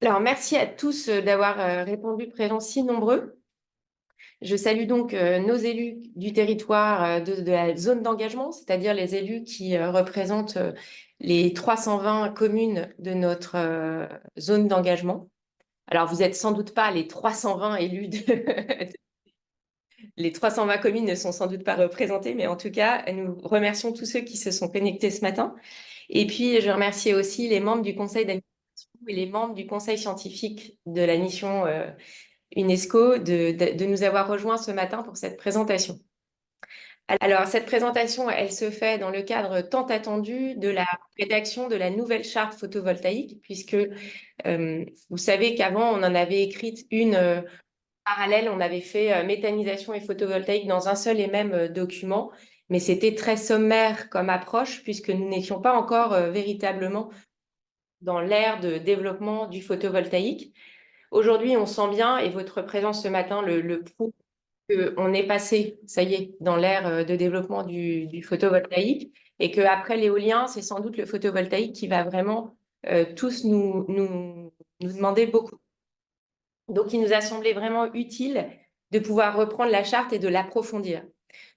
Alors, merci à tous d'avoir répondu présents si nombreux. Je salue donc nos élus du territoire de la zone d'engagement, c'est-à-dire les élus qui représentent les 320 communes de notre zone d'engagement. Alors, vous n'êtes sans doute pas les 320 élus les 320 communes ne sont sans doute pas représentées, mais en tout cas, nous remercions tous ceux qui se sont connectés ce matin. Et puis, je remercie aussi les membres du conseil d'administration et les membres du conseil scientifique de la mission UNESCO de nous avoir rejoints ce matin pour cette présentation. Alors, cette présentation, elle se fait dans le cadre tant attendu de la rédaction de la nouvelle charte photovoltaïque, puisque vous savez qu'avant, on en avait écrite une parallèle, on avait fait méthanisation et photovoltaïque dans un seul et même document, mais c'était très sommaire comme approche, puisque nous n'étions pas encore véritablement dans l'ère de développement du photovoltaïque. Aujourd'hui, on sent bien, et votre présence ce matin le prouve, qu'on est passé, ça y est, dans l'ère de développement du photovoltaïque, et qu'après l'éolien, c'est sans doute le photovoltaïque qui va vraiment tous nous demander beaucoup. Donc, il nous a semblé vraiment utile de pouvoir reprendre la charte et de l'approfondir.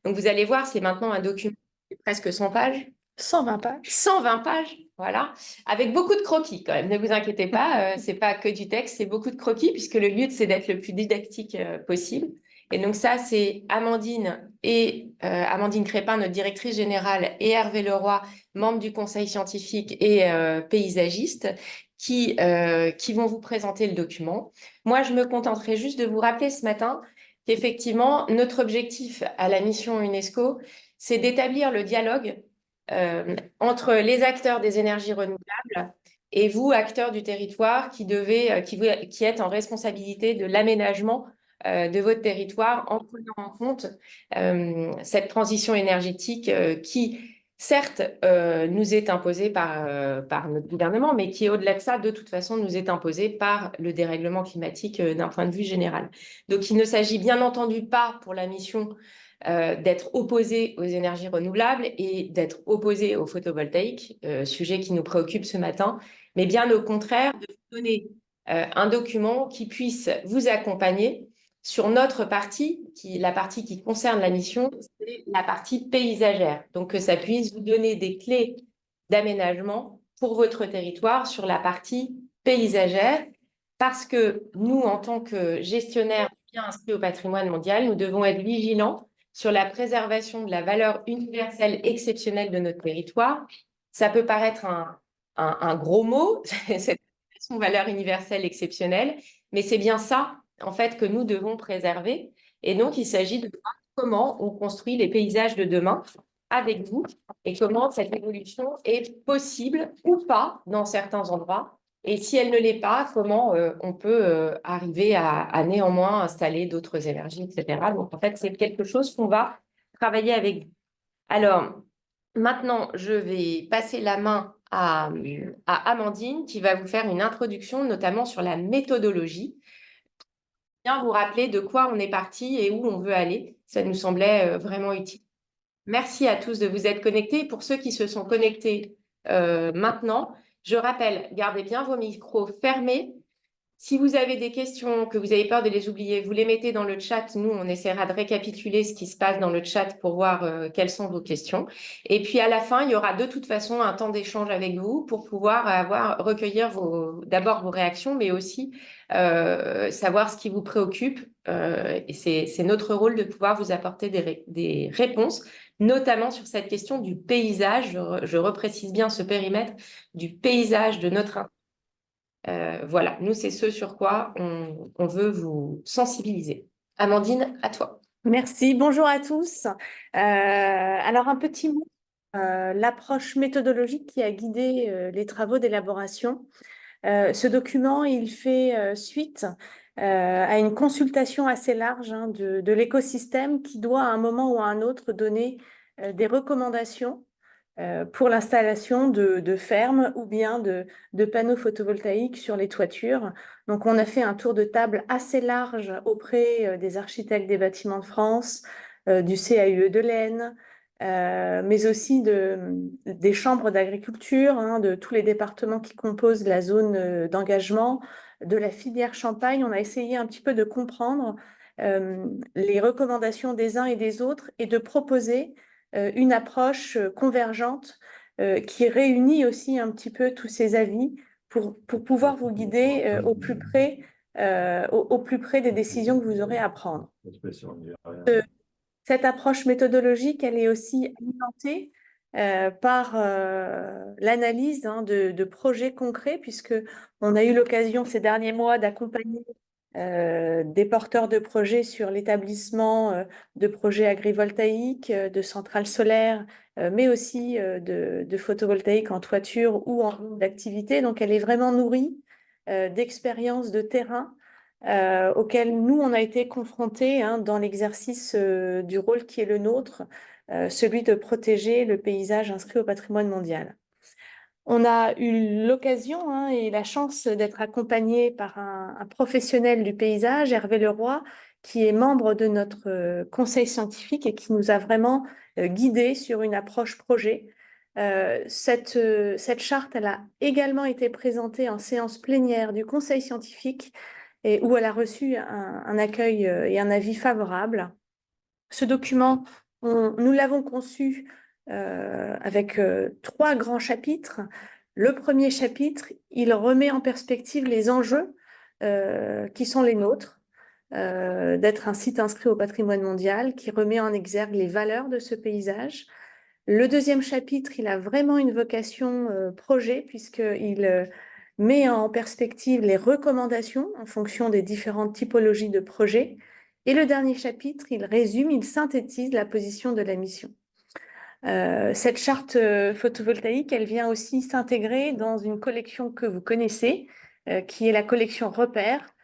Donc, vous allez voir, c'est maintenant un document de presque 100 pages. 120 pages. 120 pages, voilà, avec beaucoup de croquis quand même. Ne vous inquiétez pas, c'est pas que du texte, c'est beaucoup de croquis puisque le but c'est d'être le plus didactique possible. Et donc ça, c'est Amandine Crépin, notre directrice générale, et Hervé Leroy, membre du conseil scientifique et paysagiste, qui vont vous présenter le document. Moi, je me contenterai juste de vous rappeler ce matin qu'effectivement, notre objectif à la mission UNESCO, c'est d'établir le dialogue entre les acteurs des énergies renouvelables et vous, acteurs du territoire, qui êtes en responsabilité de l'aménagement de votre territoire en prenant en compte cette transition énergétique qui, certes, nous est imposée par notre gouvernement, mais qui, au-delà de ça, de toute façon, nous est imposée par le dérèglement climatique d'un point de vue général. Donc, il ne s'agit bien entendu pas pour la mission d'être opposé aux énergies renouvelables et d'être opposé au photovoltaïque, sujet qui nous préoccupe ce matin, mais bien au contraire de vous donner un document qui puisse vous accompagner sur notre partie, la partie qui concerne la mission, c'est la partie paysagère. Donc que ça puisse vous donner des clés d'aménagement pour votre territoire sur la partie paysagère, parce que nous, en tant que gestionnaires bien inscrits au patrimoine mondial, nous devons être vigilants sur la préservation de la valeur universelle exceptionnelle de notre territoire. Ça peut paraître un gros mot, cette valeur universelle exceptionnelle, mais c'est bien ça, en fait, que nous devons préserver. Et donc, il s'agit de voir comment on construit les paysages de demain avec vous et comment cette évolution est possible ou pas dans certains endroits. Et si elle ne l'est pas, comment on peut arriver à néanmoins installer d'autres énergies, etc. Donc, en fait, c'est quelque chose qu'on va travailler avec vous. Alors, maintenant, je vais passer la main à Amandine qui va vous faire une introduction, notamment sur la méthodologie. Bien vous rappeler de quoi on est parti et où on veut aller. Ça nous semblait vraiment utile. Merci à tous de vous être connectés. Pour ceux qui se sont connectés maintenant, je rappelle, gardez bien vos micros fermés. Si vous avez des questions, que vous avez peur de les oublier, vous les mettez dans le chat. Nous, on essaiera de récapituler ce qui se passe dans le chat pour voir quelles sont vos questions. Et puis à la fin, il y aura de toute façon un temps d'échange avec vous pour pouvoir recueillir d'abord vos réactions, mais aussi savoir ce qui vous préoccupe. Et c'est notre rôle de pouvoir vous apporter des réponses, notamment sur cette question du paysage. Je reprécise bien ce périmètre du paysage de notre voilà, nous, c'est ce sur quoi on veut vous sensibiliser. Amandine, à toi. Merci, bonjour à tous. Alors un petit mot, l'approche méthodologique qui a guidé les travaux d'élaboration. Ce document, il fait suite à une consultation assez large de l'écosystème qui doit à un moment ou à un autre donner des recommandations pour l'installation de fermes ou bien de panneaux photovoltaïques sur les toitures. Donc, on a fait un tour de table assez large auprès des architectes des bâtiments de France, du CAUE de l'Aisne, mais aussi des chambres d'agriculture, hein, de tous les départements qui composent la zone d'engagement, de la filière Champagne. On a essayé un petit peu de comprendre les recommandations des uns et des autres et de proposer une approche convergente qui réunit aussi un petit peu tous ces avis pour pouvoir vous guider au plus près des décisions que vous aurez à prendre. Cette approche méthodologique, elle est aussi alimentée par l'analyse, hein, de projets concrets, puisque on a eu l'occasion ces derniers mois d'accompagner des porteurs de projets sur l'établissement de projets agrivoltaïques, de centrales solaires, mais aussi de photovoltaïque en toiture ou en zone d'activité. Donc, elle est vraiment nourrie d'expériences de terrain auxquelles nous, on a été confrontés, hein, dans l'exercice du rôle qui est le nôtre, celui de protéger le paysage inscrit au patrimoine mondial. On a eu l'occasion, hein, et la chance d'être accompagné par un professionnel du paysage, Hervé Leroy, qui est membre de notre conseil scientifique et qui nous a vraiment guidés sur une approche projet. Cette charte, elle a également été présentée en séance plénière du conseil scientifique et où elle a reçu un accueil et un avis favorable. Ce document, nous l'avons conçu avec 3 grands chapitres. Le premier chapitre, il remet en perspective les enjeux qui sont les nôtres, d'être un site inscrit au patrimoine mondial, qui remet en exergue les valeurs de ce paysage. Le deuxième chapitre, il a vraiment une vocation projet, puisqu'il met en perspective les recommandations en fonction des différentes typologies de projets. Et le dernier chapitre, il résume, il synthétise la position de la mission. Cette charte photovoltaïque, elle vient aussi s'intégrer dans une collection que vous connaissez, qui est la collection Repères,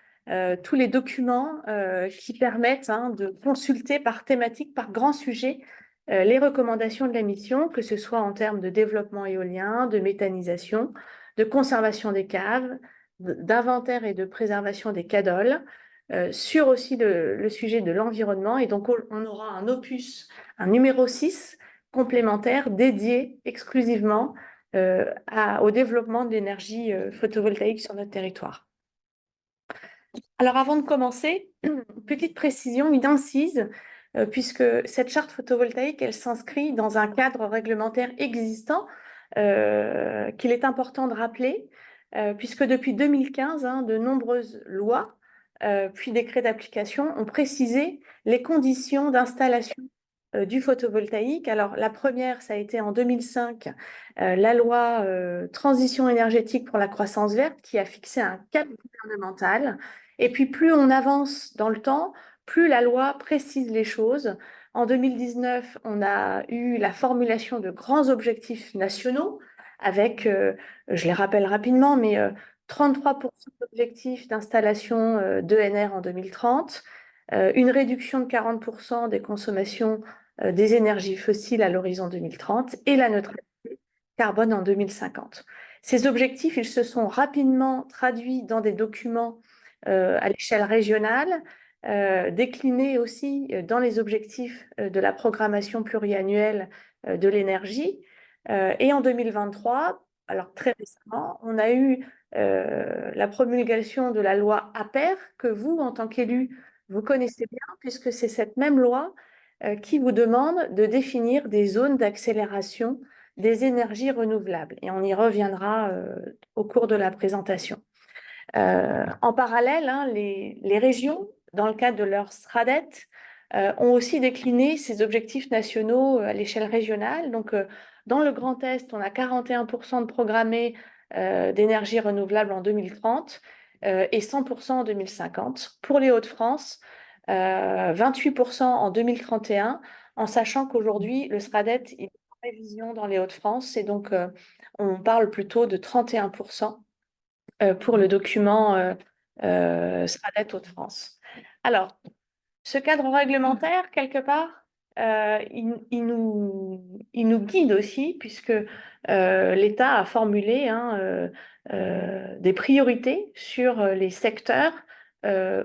tous les documents qui permettent, hein, de consulter par thématique, par grand sujet, les recommandations de la mission, que ce soit en termes de développement éolien, de méthanisation, de conservation des caves, d'inventaire et de préservation des cadoles, sur aussi le sujet de l'environnement. Et donc, on aura un opus, un numéro 6, complémentaire dédié exclusivement au développement de l'énergie photovoltaïque sur notre territoire. Alors avant de commencer, petite précision, une incise, puisque cette charte photovoltaïque, elle s'inscrit dans un cadre réglementaire existant qu'il est important de rappeler, puisque depuis 2015, hein, de nombreuses lois puis décrets d'application ont précisé les conditions d'installation du photovoltaïque. Alors, la première, ça a été en 2005, la loi Transition énergétique pour la croissance verte, qui a fixé un cap gouvernemental. Et puis, plus on avance dans le temps, plus la loi précise les choses. En 2019, on a eu la formulation de grands objectifs nationaux avec, je les rappelle rapidement, mais 33% d'objectifs d'installation d'ENR en 2030, une réduction de 40% des consommations des énergies fossiles à l'horizon 2030 et la neutralité carbone en 2050. Ces objectifs, ils se sont rapidement traduits dans des documents à l'échelle régionale, déclinés aussi dans les objectifs de la programmation pluriannuelle de l'énergie. Et en 2023, alors très récemment, on a eu la promulgation de la loi APER, que vous, en tant qu'élu, vous connaissez bien, puisque c'est cette même loi qui vous demande de définir des zones d'accélération des énergies renouvelables. Et on y reviendra au cours de la présentation. En parallèle, hein, les régions, dans le cadre de leur SRADET, ont aussi décliné ces objectifs nationaux à l'échelle régionale. Donc, dans le Grand Est, on a 41% de programmés d'énergie renouvelable en 2030 et 100% en 2050. Pour les Hauts-de-France, 28% en 2031, en sachant qu'aujourd'hui, le SRADET est en révision dans les Hauts-de-France et donc on parle plutôt de 31% pour le document SRADET Hauts-de-France. Alors, ce cadre réglementaire, quelque part, il nous guide aussi, puisque l'État a formulé, hein, des priorités sur les secteurs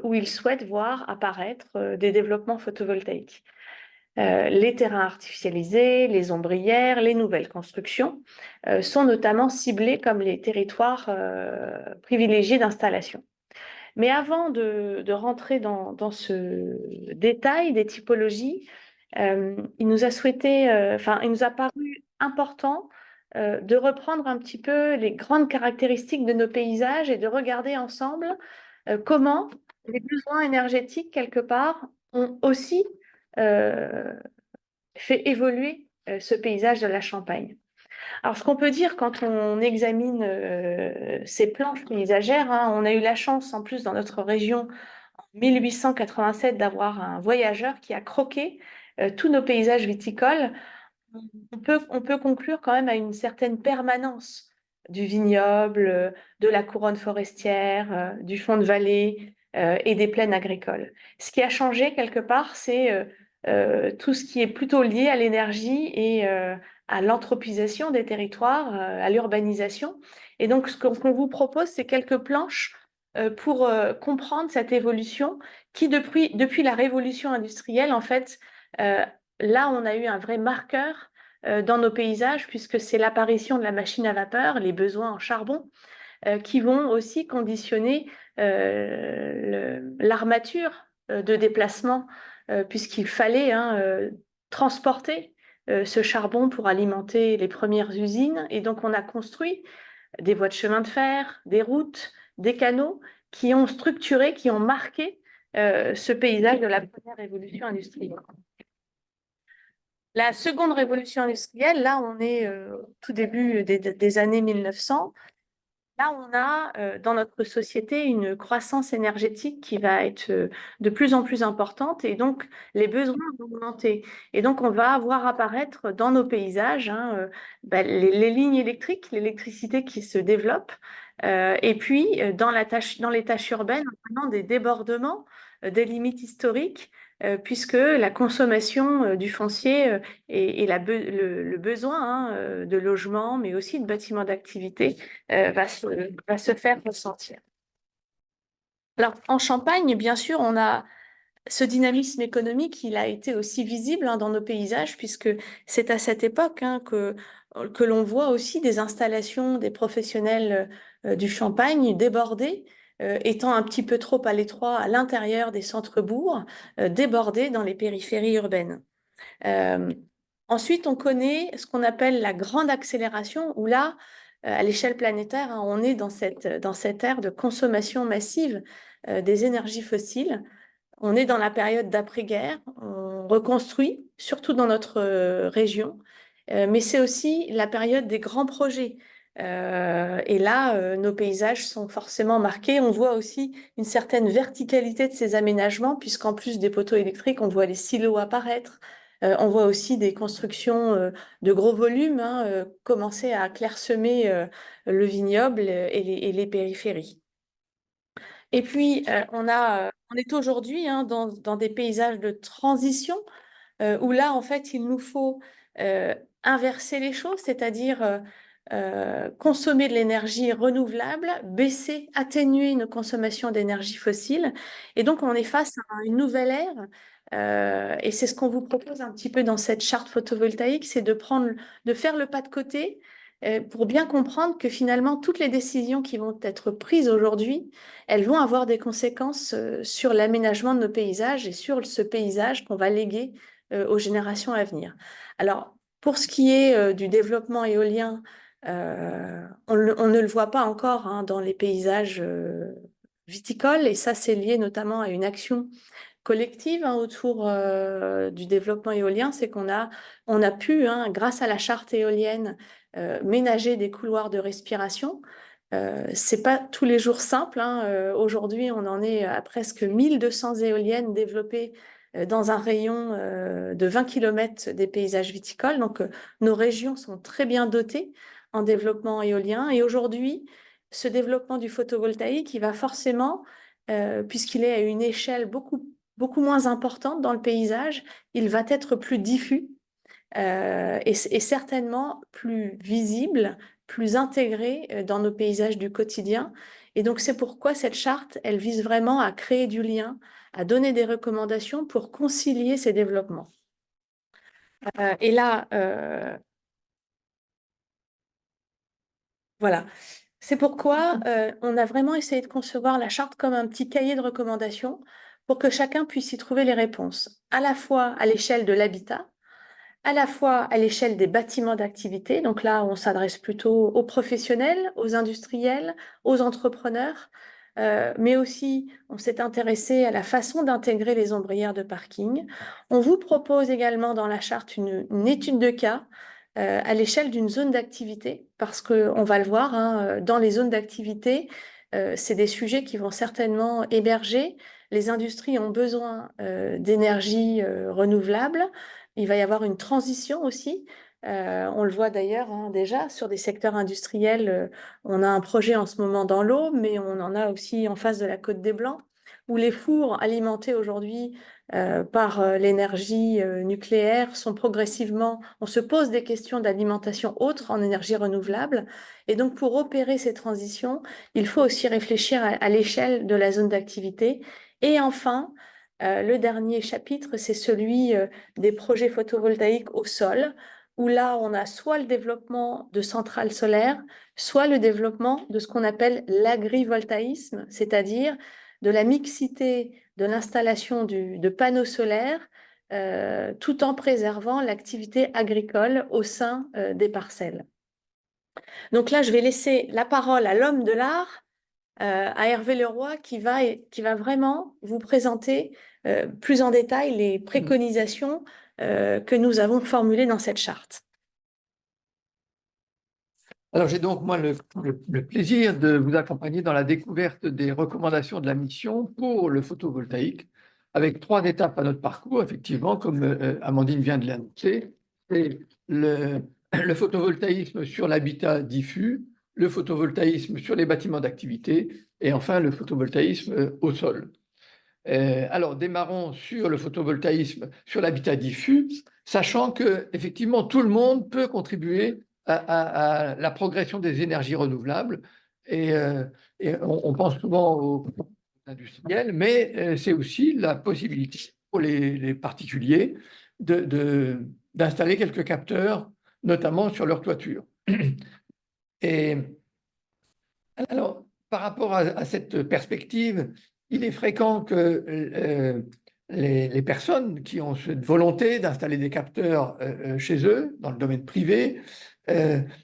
où il souhaite voir apparaître des développements photovoltaïques. Les terrains artificialisés, les ombrières, les nouvelles constructions sont notamment ciblés comme les territoires privilégiés d'installation. Mais avant de rentrer dans ce détail des typologies, il nous a il nous a paru important de reprendre un petit peu les grandes caractéristiques de nos paysages et de regarder ensemble comment les besoins énergétiques, quelque part, ont aussi euh, fait évoluer ce paysage de la Champagne. Alors, ce qu'on peut dire quand on examine ces planches paysagères, hein, on a eu la chance, en plus, dans notre région, en 1887, d'avoir un voyageur qui a croqué tous nos paysages viticoles. On peut conclure quand même à une certaine permanence du vignoble, de la couronne forestière, du fond de vallée et des plaines agricoles. Ce qui a changé quelque part, c'est tout ce qui est plutôt lié à l'énergie et à l'anthropisation des territoires, à l'urbanisation. Et donc, qu'on vous propose, c'est quelques planches pour comprendre cette évolution qui, depuis la révolution industrielle, en fait, euh, là, on a eu un vrai marqueur dans nos paysages, puisque c'est l'apparition de la machine à vapeur, les besoins en charbon, qui vont aussi conditionner l'armature de déplacement, puisqu'il fallait transporter ce charbon pour alimenter les premières usines. Et donc, on a construit des voies de chemin de fer, des routes, des canaux qui ont structuré, qui ont marqué ce paysage de la première révolution industrielle. La seconde révolution industrielle, là, on est au tout début des années 1900. Là, on a dans notre société une croissance énergétique qui va être de plus en plus importante et donc les besoins vont augmenter. Et donc, on va voir apparaître dans nos paysages les lignes électriques, l'électricité qui se développe. Et puis, dans les tâches urbaines, on a des débordements des limites historiques, puisque la consommation du foncier et le besoin de logement, mais aussi de bâtiments d'activité, va se faire ressentir. Alors, en Champagne, bien sûr, on a ce dynamisme économique, il a été aussi visible dans nos paysages, puisque c'est à cette époque que l'on voit aussi des installations des professionnels du Champagne débordés, étant un petit peu trop à l'étroit à l'intérieur des centres-bourgs, débordés dans les périphéries urbaines. Euh, Ensuite, on connaît ce qu'on appelle la grande accélération, où là, à l'échelle planétaire, on est dans cette ère de consommation massive des énergies fossiles. On est dans la période d'après-guerre, on reconstruit, surtout dans notre région, mais c'est aussi la période des grands projets. Et là, nos paysages sont forcément marqués. On voit aussi une certaine verticalité de ces aménagements, puisqu'en plus des poteaux électriques, on voit les silos apparaître. On voit aussi des constructions de gros volumes commencer à clairsemer le vignoble et les périphéries. Et puis, on est aujourd'hui dans des paysages de transition où là, en fait, il nous faut inverser les choses, c'est-à-dire consommer de l'énergie renouvelable, baisser, atténuer nos consommations d'énergie fossile. Et donc, on est face à une nouvelle ère. Et c'est ce qu'on vous propose un petit peu dans cette charte photovoltaïque, c'est de faire le pas de côté pour bien comprendre que finalement, toutes les décisions qui vont être prises aujourd'hui, elles vont avoir des conséquences sur l'aménagement de nos paysages et sur ce paysage qu'on va léguer aux générations à venir. Alors, pour ce qui est du développement éolien, on ne le voit pas encore dans les paysages viticoles, et ça, c'est lié notamment à une action collective autour du développement éolien, c'est on a pu, grâce à la charte éolienne, ménager des couloirs de respiration. C'est pas tous les jours simple. Aujourd'hui, on en est à presque 1200 éoliennes développées dans un rayon de 20 km des paysages viticoles. Donc, nos régions sont très bien dotées en développement éolien. Et aujourd'hui, ce développement du photovoltaïque, il va forcément, puisqu'il est à une échelle beaucoup moins importante dans le paysage, il va être plus diffus et certainement plus visible, plus intégré dans nos paysages du quotidien. Et donc c'est pourquoi cette charte, elle vise vraiment à créer du lien, à donner des recommandations pour concilier ces développements. Et là, voilà. C'est pourquoi on a vraiment essayé de concevoir la charte comme un petit cahier de recommandations pour que chacun puisse y trouver les réponses, à la fois à l'échelle de l'habitat, à la fois à l'échelle des bâtiments d'activité. Donc là, on s'adresse plutôt aux professionnels, aux industriels, aux entrepreneurs, mais aussi on s'est intéressé à la façon d'intégrer les ombrières de parking. On vous propose également dans la charte une étude de cas à l'échelle d'une zone d'activité, parce qu'on va le voir, hein, dans les zones d'activité, c'est des sujets qui vont certainement héberger. Les industries ont besoin d'énergie renouvelable. Il va y avoir une transition aussi. On le voit d'ailleurs, hein, déjà sur des secteurs industriels. On a un projet en ce moment dans l'eau, mais on en a aussi en face de la Côte des Blancs, où les fours alimentés aujourd'hui par l'énergie nucléaire sont progressivement, on se pose des questions d'alimentation autre en énergie renouvelable. Et donc pour opérer ces transitions, il faut aussi réfléchir à l'échelle de la zone d'activité. Et enfin, le dernier chapitre, c'est celui des projets photovoltaïques au sol, où là, on a soit le développement de centrales solaires, soit le développement de ce qu'on appelle l'agrivoltaïsme, c'est-à-dire de la mixité de l'installation de panneaux solaires, tout en préservant l'activité agricole au sein des parcelles. Donc là, je vais laisser la parole à l'homme de l'art, à Hervé Leroy, qui va vraiment vous présenter plus en détail les préconisations que nous avons formulées dans cette charte. Alors, j'ai donc, moi, le plaisir de vous accompagner dans la découverte des recommandations de la mission pour le photovoltaïque, avec 3 étapes à notre parcours, effectivement, comme Amandine vient de l'annoncer. C'est le photovoltaïsme sur l'habitat diffus, le photovoltaïsme sur les bâtiments d'activité et enfin le photovoltaïsme au sol. Alors, démarrons sur le photovoltaïsme sur l'habitat diffus, sachant que effectivement tout le monde peut contribuer à la progression des énergies renouvelables. Et on pense souvent aux industriels, mais c'est aussi la possibilité pour les particuliers d'installer quelques capteurs, notamment sur leur toiture. Et alors, par rapport à cette perspective, il est fréquent que les personnes qui ont cette volonté d'installer des capteurs chez eux, dans le domaine privé,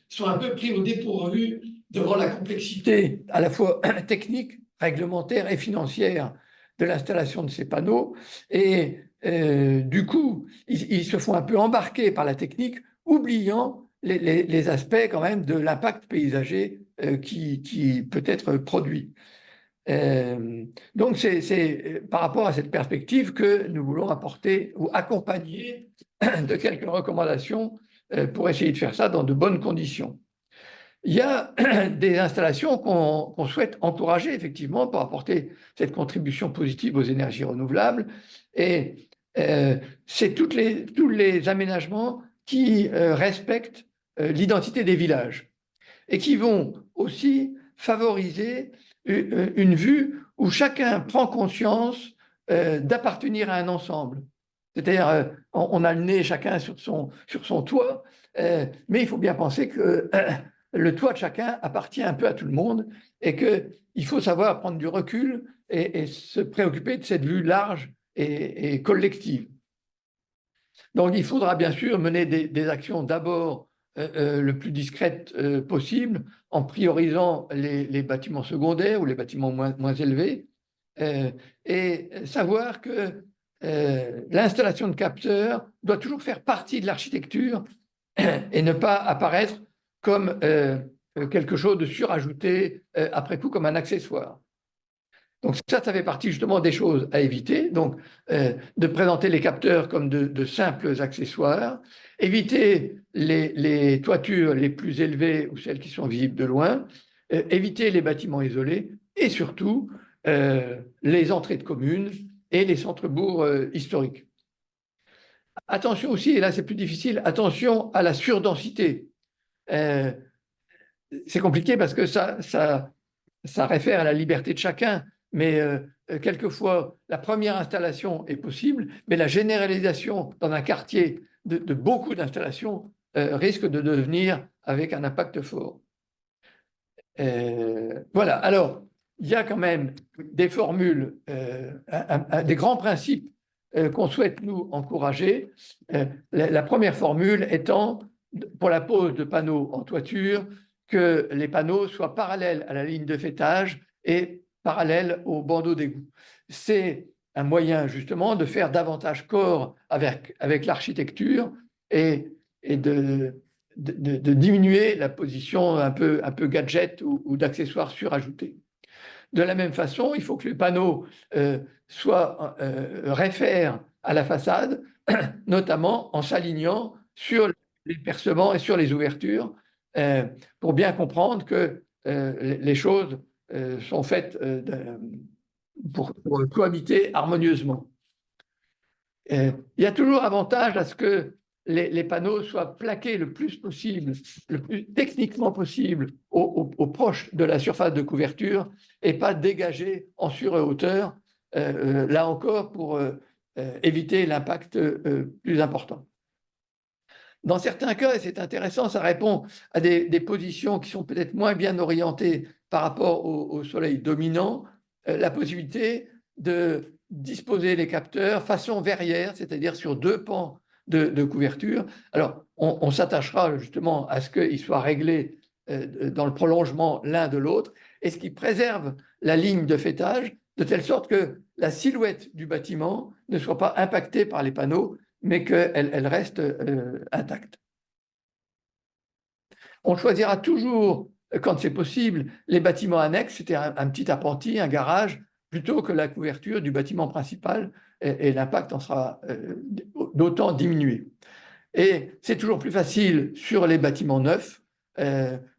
soient un peu pris au dépourvu devant la complexité à la fois technique, réglementaire et financière de l'installation de ces panneaux. Et du coup, ils se font un peu embarquer par la technique, oubliant les aspects quand même de l'impact paysager qui peut être produit. Donc c'est par rapport à cette perspective que nous voulons apporter ou accompagner de quelques recommandations pour essayer de faire ça dans de bonnes conditions. Il y a des installations qu'on souhaite encourager effectivement pour apporter cette contribution positive aux énergies renouvelables, et c'est tous les aménagements qui respectent l'identité des villages et qui vont aussi favoriser une vue où chacun prend conscience d'appartenir à un ensemble. C'est-à-dire, on a le nez chacun sur son toit, mais il faut bien penser que le toit de chacun appartient un peu à tout le monde et qu'il faut savoir prendre du recul et se préoccuper de cette vue large et collective. Donc, il faudra bien sûr mener des actions d'abord le plus discrètes possible, en priorisant les bâtiments secondaires ou les bâtiments moins élevés, et savoir que l'installation de capteurs doit toujours faire partie de l'architecture et ne pas apparaître comme quelque chose de surajouté après coup, comme un accessoire. Donc ça fait partie justement des choses à éviter, donc de présenter les capteurs comme de simples accessoires, éviter les toitures les plus élevées ou celles qui sont visibles de loin, éviter les bâtiments isolés et surtout les entrées de communes et les centres-bourgs historiques. Attention aussi, et là c'est plus difficile, attention à la surdensité. C'est compliqué parce que ça réfère à la liberté de chacun, mais quelquefois, la première installation est possible, mais la généralisation dans un quartier de beaucoup d'installations risque de devenir avec un impact fort. Voilà, alors, il y a quand même des formules, des grands principes qu'on souhaite nous encourager. La première formule étant, pour la pose de panneaux en toiture, que les panneaux soient parallèles à la ligne de faîtage et parallèles au bandeau d'égout. C'est un moyen justement de faire davantage corps avec l'architecture et de diminuer la position un peu gadget ou d'accessoires surajoutés. De la même façon, il faut que les panneaux réfèrent à la façade, notamment en s'alignant sur les percements et sur les ouvertures, pour bien comprendre que les choses sont faites pour cohabiter harmonieusement. Il y a toujours avantage à ce que les panneaux soient plaqués le plus possible, le plus techniquement possible au proche de la surface de couverture et pas dégagés en sur-hauteur, là encore pour éviter l'impact plus important. Dans certains cas, et c'est intéressant, ça répond à des positions qui sont peut-être moins bien orientées par rapport au soleil dominant, la possibilité de disposer les capteurs façon verrière, c'est-à-dire sur deux pans de couverture. Alors, on s'attachera justement à ce qu'ils soient réglés dans le prolongement l'un de l'autre, et ce qui préserve la ligne de faîtage, de telle sorte que la silhouette du bâtiment ne soit pas impactée par les panneaux, mais qu'elle reste intacte. On choisira toujours, quand c'est possible, les bâtiments annexes, c'est-à-dire un petit appentis, un garage, plutôt que la couverture du bâtiment principal, et l'impact en sera d'autant diminué. Et c'est toujours plus facile sur les bâtiments neufs,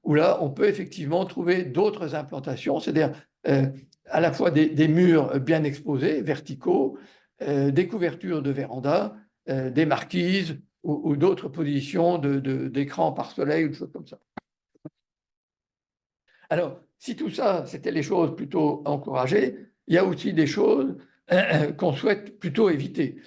où là, on peut effectivement trouver d'autres implantations, c'est-à-dire à la fois des murs bien exposés, verticaux, des couvertures de véranda, des marquises ou d'autres positions d'écran par soleil ou des choses comme ça. Alors, si tout ça, c'était les choses plutôt encouragées, il y a aussi des choses qu'on souhaite plutôt éviter.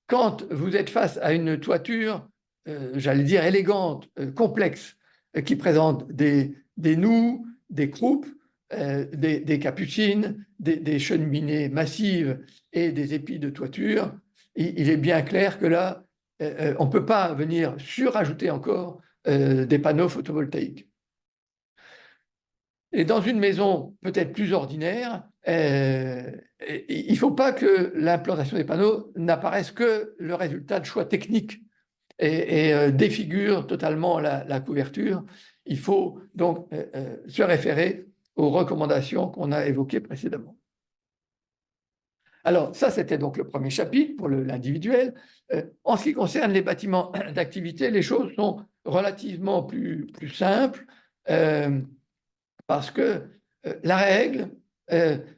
Quand vous êtes face à une toiture, j'allais dire élégante, complexe, qui présente des nous, des croupes, des capucines, des cheminées massives et des épis de toiture, il est bien clair que là, on ne peut pas venir surajouter encore des panneaux photovoltaïques. Et dans une maison peut-être plus ordinaire, il ne faut pas que l'implantation des panneaux n'apparaisse que le résultat de choix techniques et défigure totalement la couverture. Il faut donc se référer aux recommandations qu'on a évoquées précédemment. Alors, ça, c'était donc le premier chapitre pour l'individuel. En ce qui concerne les bâtiments d'activité, les choses sont relativement plus simples. Parce que la règle,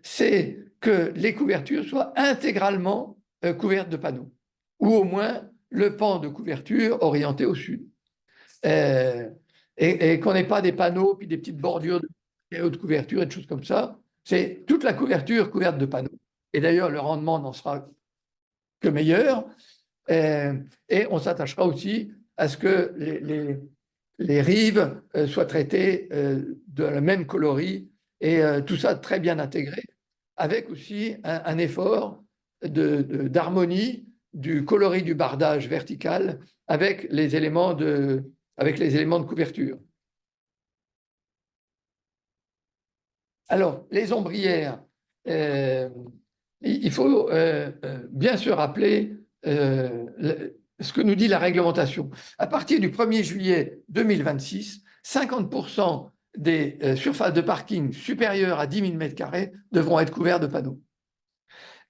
c'est que les couvertures soient intégralement couvertes de panneaux, ou au moins le pan de couverture orienté au sud. Et qu'on n'ait pas des panneaux, puis des petites bordures de couverture et des choses comme ça. C'est toute la couverture couverte de panneaux. Et d'ailleurs, le rendement n'en sera que meilleur. Et on s'attachera aussi à ce que les rives soient traitées de la même coloris et tout ça très bien intégré, avec aussi un effort d'harmonie du coloris du bardage vertical avec les éléments de couverture. Alors, les ombrières, il faut bien se rappeler ce que nous dit la réglementation. À partir du 1er juillet 2026, 50% des surfaces de parking supérieures à 10 000 m² devront être couvertes de panneaux.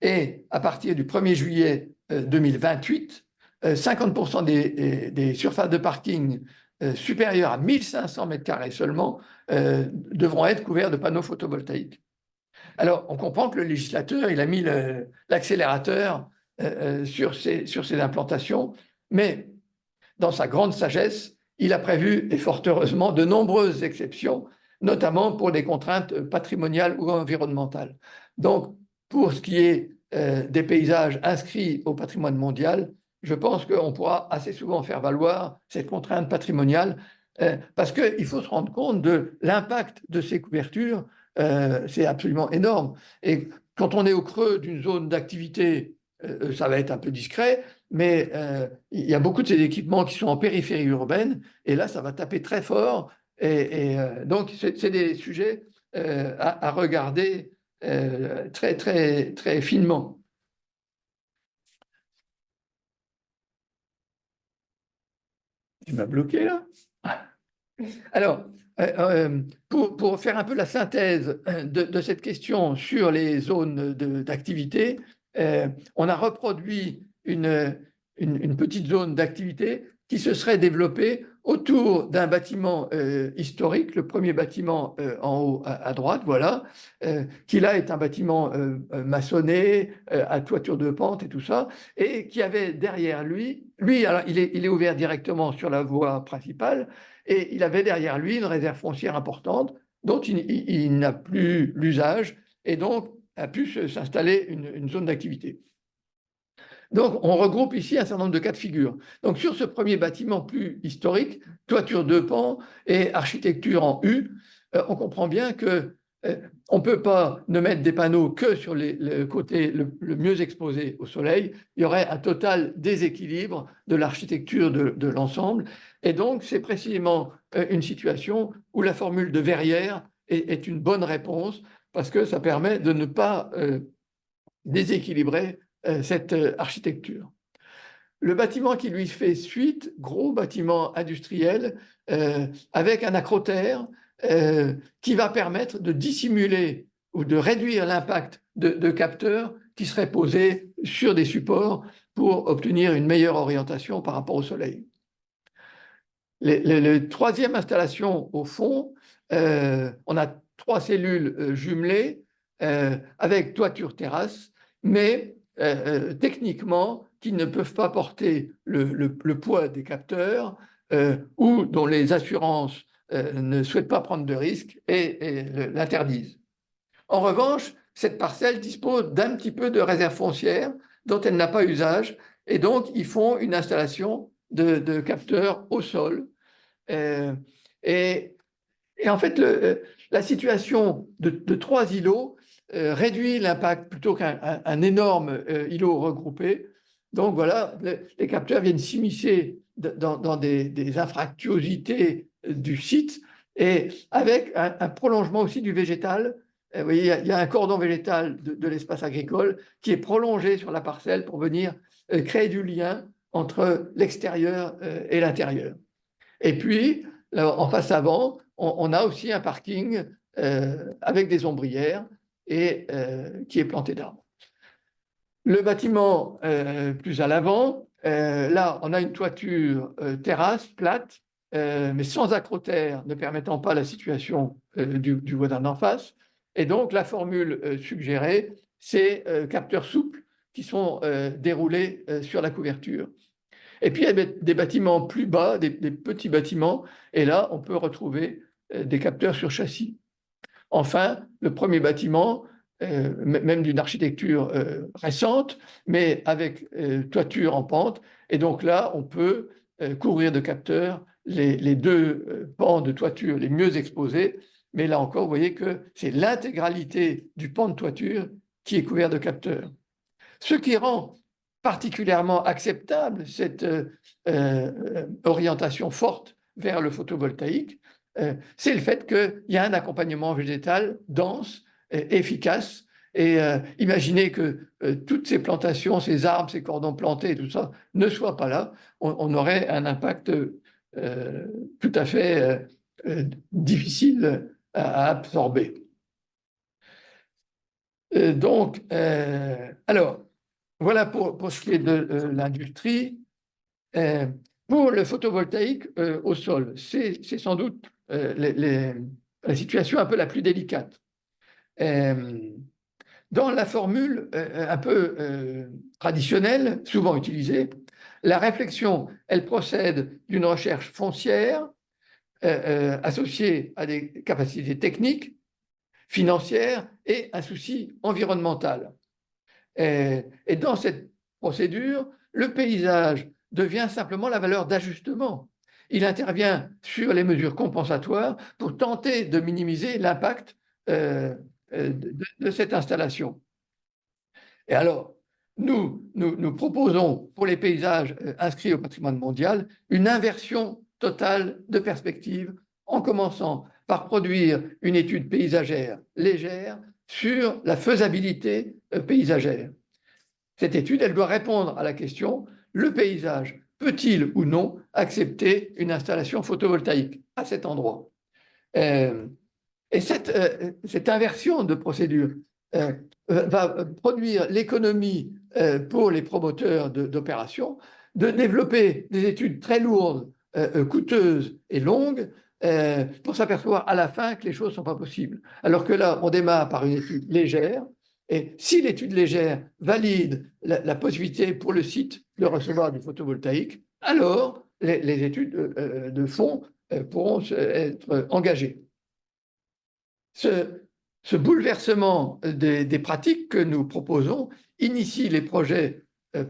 Et à partir du 1er juillet 2028, 50% des surfaces de parking supérieures à 1500 m² seulement devront être couvertes de panneaux photovoltaïques. Alors, on comprend que le législateur, il a mis l'accélérateur sur ces implantations, mais dans sa grande sagesse, il a prévu, et fort heureusement, de nombreuses exceptions, notamment pour des contraintes patrimoniales ou environnementales. Donc, pour ce qui est des paysages inscrits au patrimoine mondial, je pense qu'on pourra assez souvent faire valoir cette contrainte patrimoniale parce qu'il faut se rendre compte de l'impact de ces couvertures. C'est absolument énorme. Et quand on est au creux d'une zone d'activité, ça va être un peu discret, mais il y a beaucoup de ces équipements qui sont en périphérie urbaine, et là, ça va taper très fort. Donc, c'est des sujets à regarder très, très, très finement. Tu m'as bloqué là? Alors, pour faire un peu la synthèse de cette question sur les zones d'activité, on a reproduit une petite zone d'activité qui se serait développée autour d'un bâtiment historique, le premier bâtiment en haut à droite, voilà, qui là est un bâtiment maçonné, à toiture de pente et tout ça, et qui avait derrière lui, alors, il est ouvert directement sur la voie principale, et il avait derrière lui une réserve foncière importante dont il n'a plus l'usage, et donc a pu s'installer une zone d'activité. Donc, on regroupe ici un certain nombre de cas de figure. Donc, sur ce premier bâtiment plus historique, toiture de pan et architecture en U, on comprend bien que on ne peut pas ne mettre des panneaux que sur le côté le mieux exposé au soleil. Il y aurait un total déséquilibre de l'architecture de l'ensemble. Et donc, c'est précisément une situation où la formule de Verrières est une bonne réponse parce que ça permet de ne pas déséquilibrer cette architecture. Le bâtiment qui lui fait suite, gros bâtiment industriel avec un acrotère qui va permettre de dissimuler ou de réduire l'impact de capteurs qui seraient posés sur des supports pour obtenir une meilleure orientation par rapport au soleil. La troisième installation au fond, on a 3 cellules jumelées avec toiture terrasse, mais techniquement qui ne peuvent pas porter le poids des capteurs ou dont les assurances ne souhaitent pas prendre de risques et l'interdisent. En revanche, cette parcelle dispose d'un petit peu de réserve foncière dont elle n'a pas usage, et donc ils font une installation de capteurs au sol. Et en fait, la situation de 3 îlots réduit l'impact plutôt qu'un énorme îlot regroupé. Donc voilà, les capteurs viennent s'immiscer dans des infractuosités du site et avec un prolongement aussi du végétal. Vous voyez, il y a un cordon végétal de l'espace agricole qui est prolongé sur la parcelle pour venir créer du lien entre l'extérieur et l'intérieur. Et puis, là, en face avant, on a aussi un parking avec des ombrières et qui est planté d'arbres. Le bâtiment plus à l'avant, là, on a une toiture terrasse plate, mais sans acrotère, ne permettant pas la situation du voisin d'en face. Et donc, la formule suggérée, c'est capteurs souples qui sont déroulés sur la couverture. Et puis, il y a des bâtiments plus bas, des petits bâtiments, et là, on peut retrouver des capteurs sur châssis. Enfin, le premier bâtiment, même d'une architecture récente, mais avec toiture en pente, et donc là, on peut couvrir de capteurs les 2 pans de toiture les mieux exposés, mais là encore, vous voyez que c'est l'intégralité du pan de toiture qui est couvert de capteurs. Ce qui rend particulièrement acceptable cette orientation forte vers le photovoltaïque, c'est le fait qu'il y a un accompagnement végétal dense, efficace. Et imaginez que toutes ces plantations, ces arbres, ces cordons plantés, tout ça, ne soient pas là. On aurait un impact tout à fait difficile à absorber. Donc, alors, voilà pour ce qui est de l'industrie. Pour le photovoltaïque au sol, c'est sans doute la situation un peu la plus délicate. Dans la formule un peu traditionnelle, souvent utilisée, la réflexion, elle procède d'une recherche foncière associée à des capacités techniques, financières et un souci environnemental. Et dans cette procédure, le paysage devient simplement la valeur d'ajustement. Il intervient sur les mesures compensatoires pour tenter de minimiser l'impact de cette installation. Et alors, nous proposons pour les paysages inscrits au patrimoine mondial une inversion totale de perspective en commençant par produire une étude paysagère légère sur la faisabilité paysagère. Cette étude, elle doit répondre à la question: le paysage peut-il ou non accepter une installation photovoltaïque à cet endroit? Et cette inversion de procédure va produire l'économie pour les promoteurs d'opérations de développer des études très lourdes, coûteuses et longues pour s'apercevoir à la fin que les choses ne sont pas possibles. Alors que là, on démarre par une étude légère, et si l'étude légère valide la possibilité pour le site de recevoir du photovoltaïque, alors les études de fond pourront être engagées. Ce bouleversement des pratiques que nous proposons initie les projets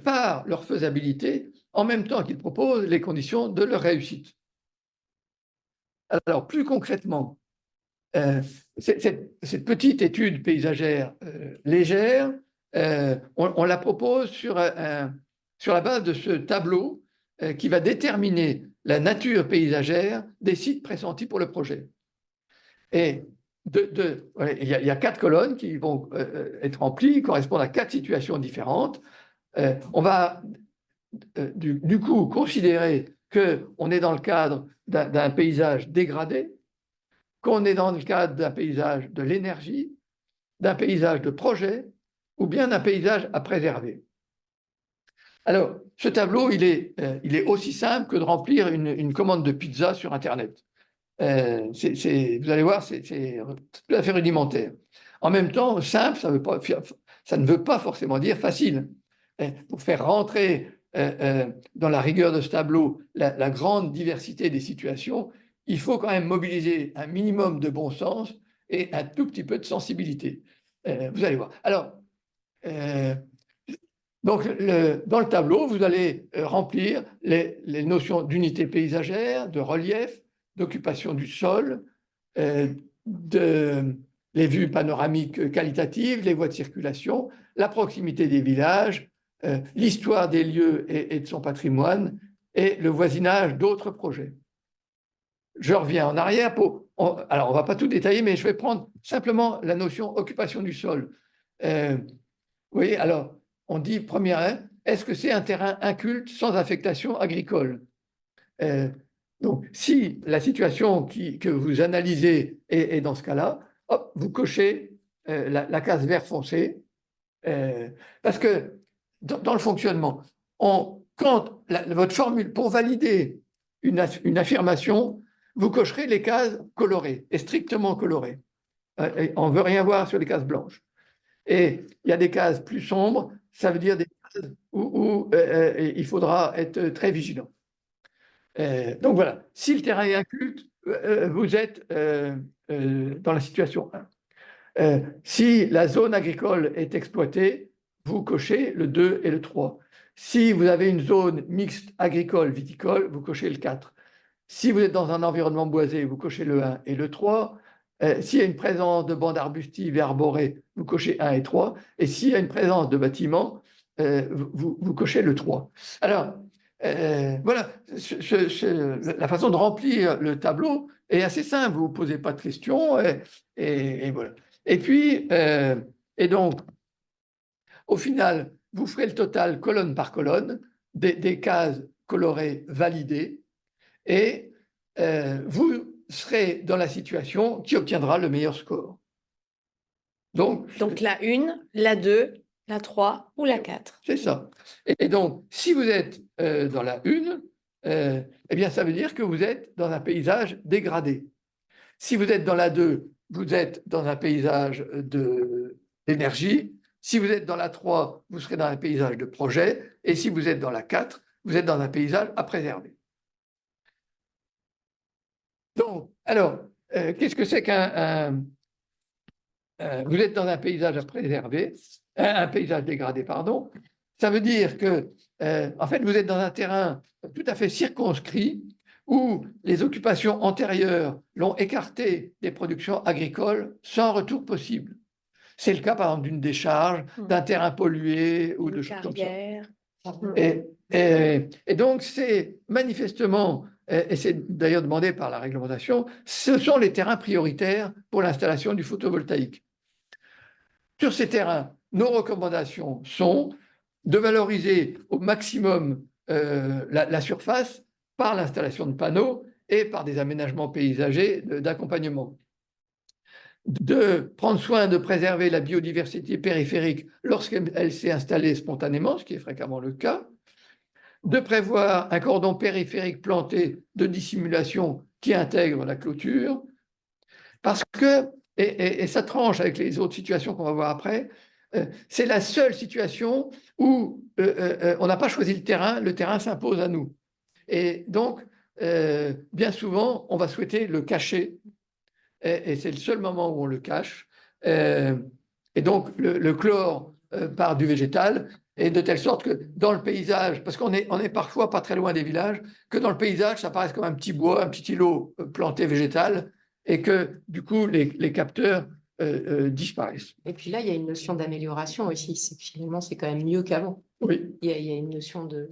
par leur faisabilité, en même temps qu'ils proposent les conditions de leur réussite. Alors, plus concrètement, cette petite étude paysagère légère, on la propose sur la base de ce tableau qui va déterminer la nature paysagère des sites pressentis pour le projet. Et il y a 4 colonnes qui vont être remplies, correspondent à 4 situations différentes. On va du coup considérer qu'on est dans le cadre d'un paysage dégradé, qu'on est dans le cadre d'un paysage de l'énergie, d'un paysage de projet, ou bien d'un paysage à préserver. Alors, ce tableau, il est aussi simple que de remplir une commande de pizza sur Internet. Vous allez voir, c'est tout à fait rudimentaire. En même temps, simple, ça ne veut pas forcément dire facile. Pour faire rentrer dans la rigueur de ce tableau la grande diversité des situations, il faut quand même mobiliser un minimum de bon sens et un tout petit peu de sensibilité. Vous allez voir. Alors, donc, dans le tableau, vous allez remplir les notions d'unité paysagère, de relief, d'occupation du sol, les vues panoramiques qualitatives, les voies de circulation, la proximité des villages, l'histoire des lieux et de son patrimoine, et le voisinage d'autres projets. Je reviens en arrière alors, on ne va pas tout détailler, mais je vais prendre simplement la notion occupation du sol. Vous voyez, alors, on dit, première, est-ce que c'est un terrain inculte sans affectation agricole? Donc, si la situation que vous analysez est dans ce cas-là, hop, vous cochez la case vert foncé, parce que dans le fonctionnement, quand votre formule, pour valider une affirmation, vous cocherez les cases colorées, et strictement colorées. On ne veut rien voir sur les cases blanches. Et il y a des cases plus sombres, ça veut dire des cases où il faudra être très vigilant. Donc voilà, si le terrain est inculte, vous êtes dans la situation 1. Si la zone agricole est exploitée, vous cochez le 2 et le 3. Si vous avez une zone mixte agricole-viticole, vous cochez le 4. Si vous êtes dans un environnement boisé, vous cochez le 1 et le 3. S'il y a une présence de bandes arbustives et arborées, vous cochez 1 et 3. Et s'il y a une présence de bâtiments, vous cochez le 3. Alors, voilà, la façon de remplir le tableau est assez simple. Vous ne posez pas de questions et voilà. Et puis, et donc, au final, vous ferez le total colonne par colonne des cases colorées validées et vous serez dans la situation qui obtiendra le meilleur score. Donc la 1, la 2, la 3 ou la 4. C'est ça. Et donc, si vous êtes dans la 1, eh bien, ça veut dire que vous êtes dans un paysage dégradé. Si vous êtes dans la 2, vous êtes dans un paysage d'énergie. Si vous êtes dans la 3, vous serez dans un paysage de projet. Et si vous êtes dans la 4, vous êtes dans un paysage à préserver. Donc, alors, qu'est-ce que c'est qu'un vous êtes dans un paysage à préserver, un paysage dégradé, pardon. Ça veut dire que, en fait, vous êtes dans un terrain tout à fait circonscrit où les occupations antérieures l'ont écarté des productions agricoles sans retour possible. C'est le cas, par exemple, d'une décharge, d'un terrain pollué ou de choses comme ça. Carrière. Et donc, c'est manifestement, et c'est d'ailleurs demandé par la réglementation, ce sont les terrains prioritaires pour l'installation du photovoltaïque. Sur ces terrains, nos recommandations sont de valoriser au maximum la surface par l'installation de panneaux et par des aménagements paysagers d'accompagnement. De prendre soin de préserver la biodiversité périphérique lorsqu'elle s'est installée spontanément, ce qui est fréquemment le cas. De prévoir un cordon périphérique planté de dissimulation qui intègre la clôture, parce que, et ça tranche avec les autres situations qu'on va voir après, c'est la seule situation où on n'a pas choisi le terrain s'impose à nous. Et donc, bien souvent, on va souhaiter le cacher, et c'est le seul moment où on le cache. Et donc, le chlore part du végétal, et de telle sorte que dans le paysage, parce qu'on est parfois pas très loin des villages, que dans le paysage, ça paraisse comme un petit bois, un petit îlot planté végétal, et que du coup, les capteurs disparaissent. Et puis là, il y a une notion d'amélioration aussi. C'est que finalement, c'est quand même mieux qu'avant. Oui. Il y a une notion de...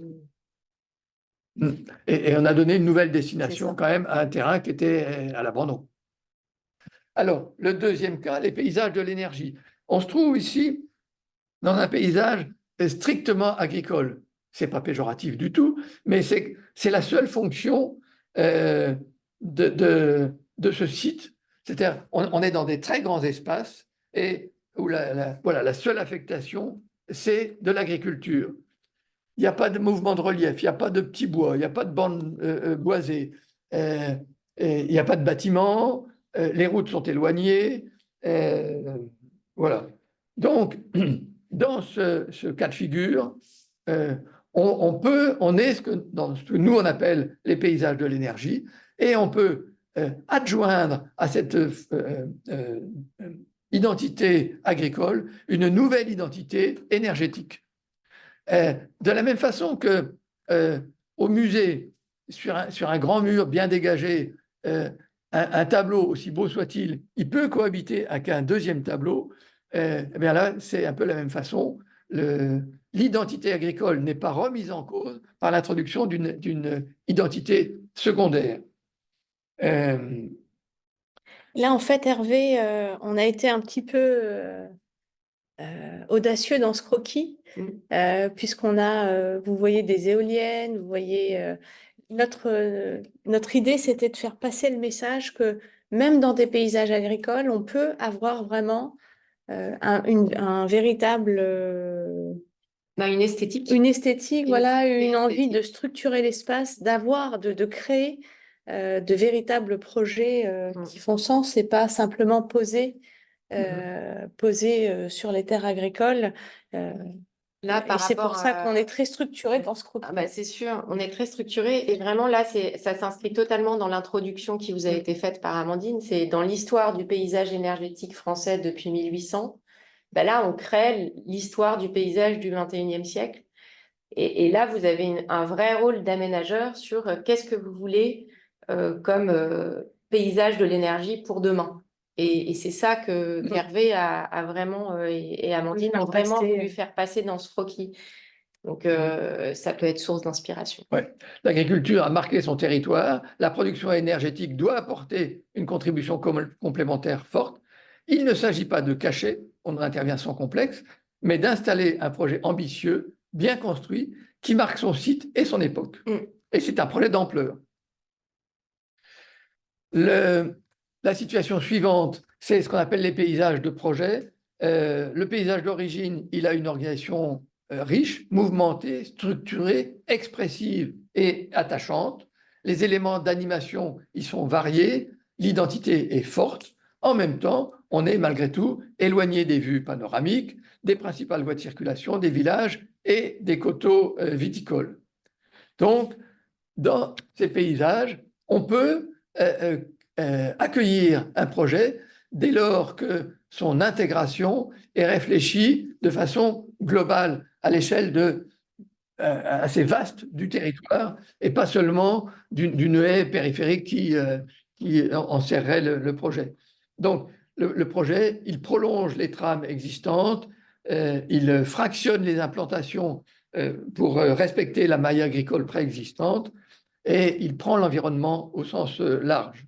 Et on a donné une nouvelle C'est destination ça. quand même à un terrain qui était à l'abandon. Alors, le deuxième cas, les paysages de l'énergie. On se trouve ici dans un paysage strictement agricole. Ce n'est pas péjoratif du tout, mais c'est la seule fonction de ce site. C'est-à-dire, on est dans des très grands espaces et où voilà, la seule affectation, c'est de l'agriculture. Il n'y a pas de mouvement de relief, il n'y a pas de petits bois, il n'y a pas de bandes boisées, il n'y a pas de bâtiments, les routes sont éloignées. Voilà. Donc, dans ce cas de figure, on est dans ce que nous on appelle les paysages de l'énergie, et on peut adjoindre à cette identité agricole une nouvelle identité énergétique. De la même façon que au musée, sur un grand mur bien dégagé, un tableau, aussi beau soit-il, il peut cohabiter avec un deuxième tableau. Eh bien là, c'est un peu la même façon. L'identité agricole n'est pas remise en cause par l'introduction d'une identité secondaire. Là, en fait, Hervé, on a été un petit peu audacieux dans ce croquis, puisqu'on a, vous voyez, des éoliennes, vous voyez, notre idée, c'était de faire passer le message que même dans des paysages agricoles, on peut avoir vraiment un véritable... une esthétique. Une esthétique, voilà, une envie esthétique. de structurer l'espace, de créer de véritables projets qui font sens et pas simplement posés sur les terres agricoles. Là, Et c'est pour ça qu'on est très structuré dans ce groupe. c'est sûr, on est très structuré et vraiment là, ça s'inscrit totalement dans l'introduction qui vous a été faite par Amandine. C'est dans l'histoire du paysage énergétique français depuis 1800. Là, on crée l'histoire du paysage du 21e siècle. Et là, vous avez un vrai rôle d'aménageur sur qu'est-ce que vous voulez comme paysage de l'énergie pour demain. Et c'est ça que Hervé a vraiment, et Amandine ont vraiment voulu faire passer dans ce croquis. Donc, ça peut être source d'inspiration. Ouais. L'agriculture a marqué son territoire. La production énergétique doit apporter une contribution complémentaire forte. Il ne s'agit pas de cacher, on intervient sans complexe, mais d'installer un projet ambitieux, bien construit, qui marque son site et son époque. Et c'est un projet d'ampleur. La situation suivante, c'est ce qu'on appelle les paysages de projet. Le paysage d'origine, il a une organisation riche, mouvementée, structurée, expressive et attachante. Les éléments d'animation, ils sont variés. L'identité est forte. En même temps, on est malgré tout éloigné des vues panoramiques, des principales voies de circulation, des villages et des coteaux viticoles. Donc, dans ces paysages, on peut accueillir un projet dès lors que son intégration est réfléchie de façon globale à l'échelle assez vaste du territoire et pas seulement d'une haie périphérique qui enserrerait le projet. Donc, le projet, il prolonge les trames existantes, il fractionne les implantations pour respecter la maille agricole préexistante et il prend l'environnement au sens large.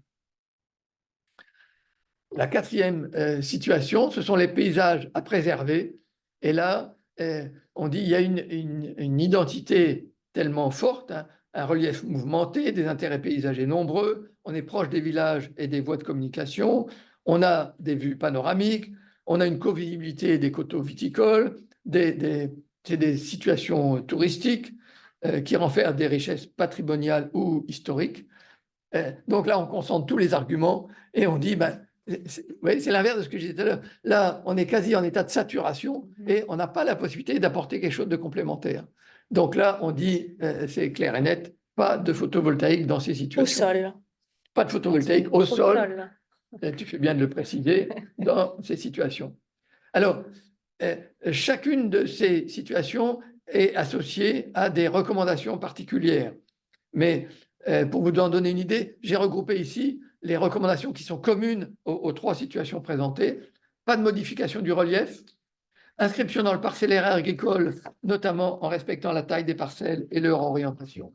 La quatrième situation, ce sont les paysages à préserver. Et là, on dit qu'il y a une identité tellement forte, hein, un relief mouvementé, des intérêts paysagers nombreux, on est proche des villages et des voies de communication, on a des vues panoramiques, on a une co-visibilité des coteaux viticoles, c'est des situations touristiques qui renferment des richesses patrimoniales ou historiques. Donc là, on concentre tous les arguments et on dit, ben, c'est l'inverse de ce que je disais tout à l'heure. Là, on est quasi en état de saturation et on n'a pas la possibilité d'apporter quelque chose de complémentaire. Donc là, on dit, c'est clair et net, pas de photovoltaïque dans ces situations. Au sol. Pas de photovoltaïque au sol, sol. tu fais bien de le préciser, dans ces situations. Alors, chacune de ces situations est associée à des recommandations particulières. Mais pour vous en donner une idée, j'ai regroupé ici les recommandations qui sont communes aux trois situations présentées. Pas de modification du relief, inscription dans le parcellaire agricole, notamment en respectant la taille des parcelles et leur orientation.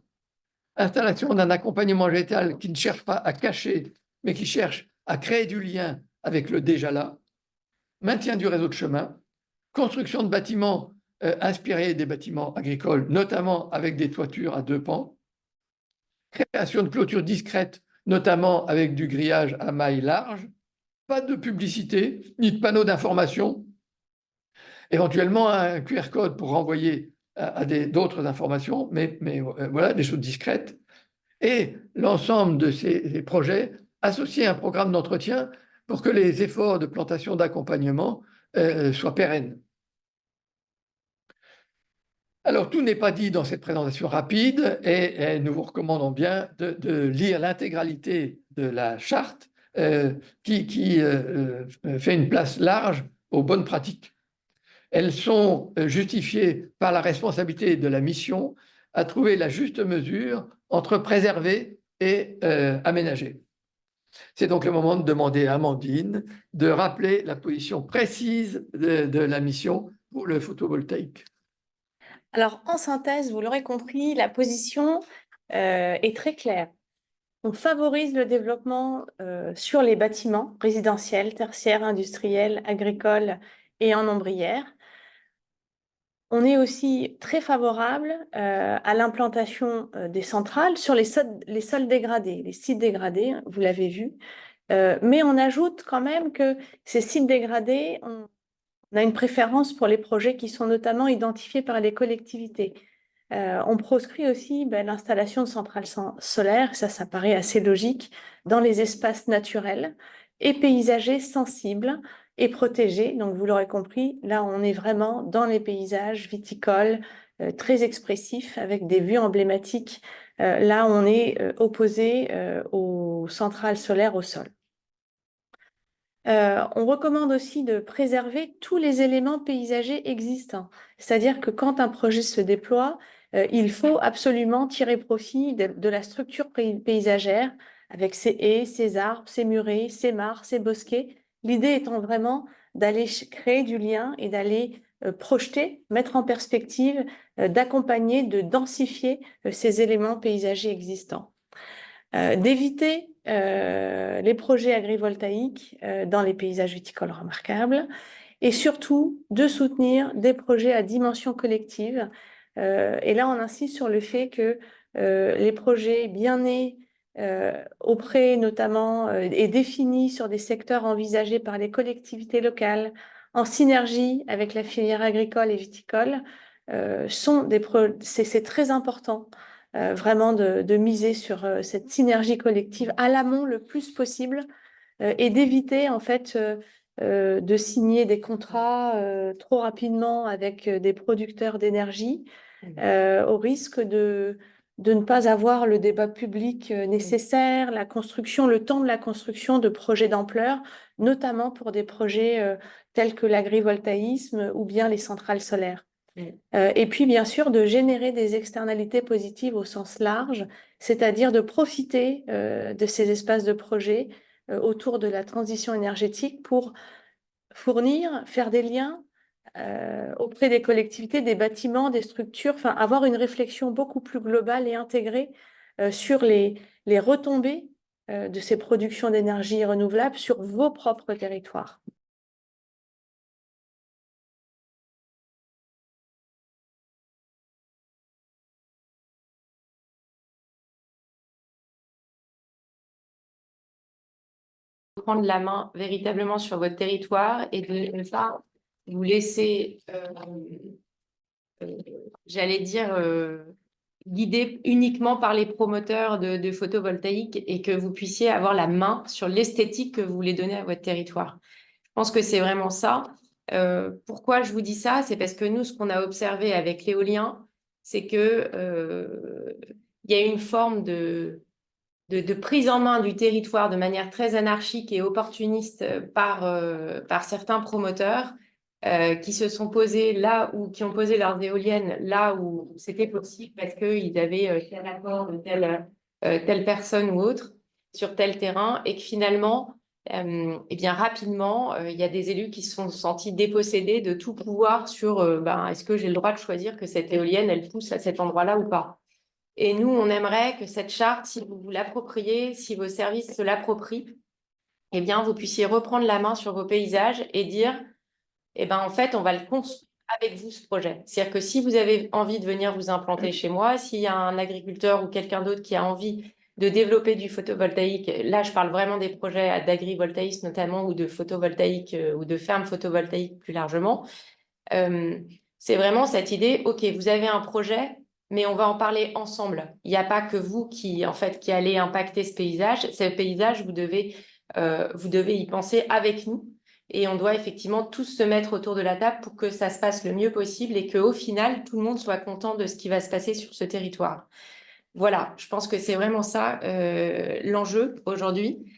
Installation d'un accompagnement végétal qui ne cherche pas à cacher, mais qui cherche à créer du lien avec le déjà là. Maintien du réseau de chemin. Construction de bâtiments inspirés des bâtiments agricoles, notamment avec des toitures à deux pans. Création de clôtures discrètes, notamment avec du grillage à maille large. Pas de publicité, ni de panneaux d'information. Éventuellement, un QR code pour renvoyer à d'autres informations, mais voilà, des choses discrètes. Et l'ensemble de ces projets associés à un programme d'entretien pour que les efforts de plantation d'accompagnement soient pérennes. Alors, tout n'est pas dit dans cette présentation rapide et nous vous recommandons bien de lire l'intégralité de la charte qui fait une place large aux bonnes pratiques. Elles sont justifiées par la responsabilité de la mission à trouver la juste mesure entre préserver et aménager. C'est donc le moment de demander à Amandine de rappeler la position précise de la mission pour le photovoltaïque. Alors, en synthèse, vous l'aurez compris, la position est très claire. On favorise le développement sur les bâtiments résidentiels, tertiaires, industriels, agricoles et en ombrière. On est aussi très favorable à l'implantation des centrales sur les sols dégradés, les sites dégradés, vous l'avez vu. Mais on ajoute quand même que ces sites dégradés, on a une préférence pour les projets qui sont notamment identifiés par les collectivités. On proscrit aussi l'installation de centrales solaires, ça paraît assez logique, dans les espaces naturels et paysagers sensibles et protégés. Donc, vous l'aurez compris, là, on est vraiment dans les paysages viticoles très expressifs avec des vues emblématiques. Là, on est opposé aux centrales solaires au sol. On recommande aussi de préserver tous les éléments paysagers existants. C'est-à-dire que quand un projet se déploie, il faut absolument tirer profit de la structure paysagère avec ses haies, ses arbres, ses murets, ses mares, ses bosquets. L'idée étant vraiment d'aller créer du lien et d'aller projeter, mettre en perspective, d'accompagner, de densifier ces éléments paysagers existants. D'éviter les projets agrivoltaïques dans les paysages viticoles remarquables et surtout de soutenir des projets à dimension collective. Et là, on insiste sur le fait que les projets bien nés auprès notamment et définis sur des secteurs envisagés par les collectivités locales en synergie avec la filière agricole et viticole c'est très important vraiment de miser sur cette synergie collective à l'amont le plus possible et d'éviter en fait de signer des contrats trop rapidement avec des producteurs d'énergie au risque de ne pas avoir le débat public nécessaire, la construction, le temps de la construction de projets d'ampleur, notamment pour des projets tels que l'agrivoltaïsme ou bien les centrales solaires. Et puis, bien sûr, de générer des externalités positives au sens large, c'est-à-dire de profiter de ces espaces de projet autour de la transition énergétique pour fournir, faire des liens auprès des collectivités, des bâtiments, des structures, enfin avoir une réflexion beaucoup plus globale et intégrée sur les retombées de ces productions d'énergie renouvelable sur vos propres territoires. Prendre la main véritablement sur votre territoire et de ne pas vous laisser, j'allais dire, guider uniquement par les promoteurs de photovoltaïque et que vous puissiez avoir la main sur l'esthétique que vous voulez donner à votre territoire. Je pense que c'est vraiment ça. Pourquoi je vous dis ça? C'est parce que nous, ce qu'on a observé avec l'éolien, c'est que il y a une forme de prise en main du territoire de manière très anarchique et opportuniste par certains promoteurs qui se sont posés là où, qui ont posé leurs éoliennes là où c'était possible parce qu'ils avaient tel accord de telle personne ou autre sur tel terrain et que finalement, eh bien rapidement, il y a des élus qui se sont sentis dépossédés de tout pouvoir sur est-ce que j'ai le droit de choisir que cette éolienne, elle pousse à cet endroit-là ou pas? Et nous, on aimerait que cette charte, si vous vous l'appropriez, si vos services se l'approprient, eh bien, vous puissiez reprendre la main sur vos paysages et dire, eh ben, en fait, on va le construire avec vous, ce projet. C'est-à-dire que si vous avez envie de venir vous implanter chez moi, s'il y a un agriculteur ou quelqu'un d'autre qui a envie de développer du photovoltaïque, là, je parle vraiment des projets d'agrivoltaïsme notamment, ou de photovoltaïque, ou de fermes photovoltaïques plus largement, c'est vraiment cette idée, OK, vous avez un projet, mais on va en parler ensemble. Il n'y a pas que vous qui, en fait, qui allez impacter ce paysage. Ce paysage, vous devez y penser avec nous. Et on doit effectivement tous se mettre autour de la table pour que ça se passe le mieux possible et qu'au final, tout le monde soit content de ce qui va se passer sur ce territoire. Voilà, je pense que c'est vraiment ça l'enjeu aujourd'hui.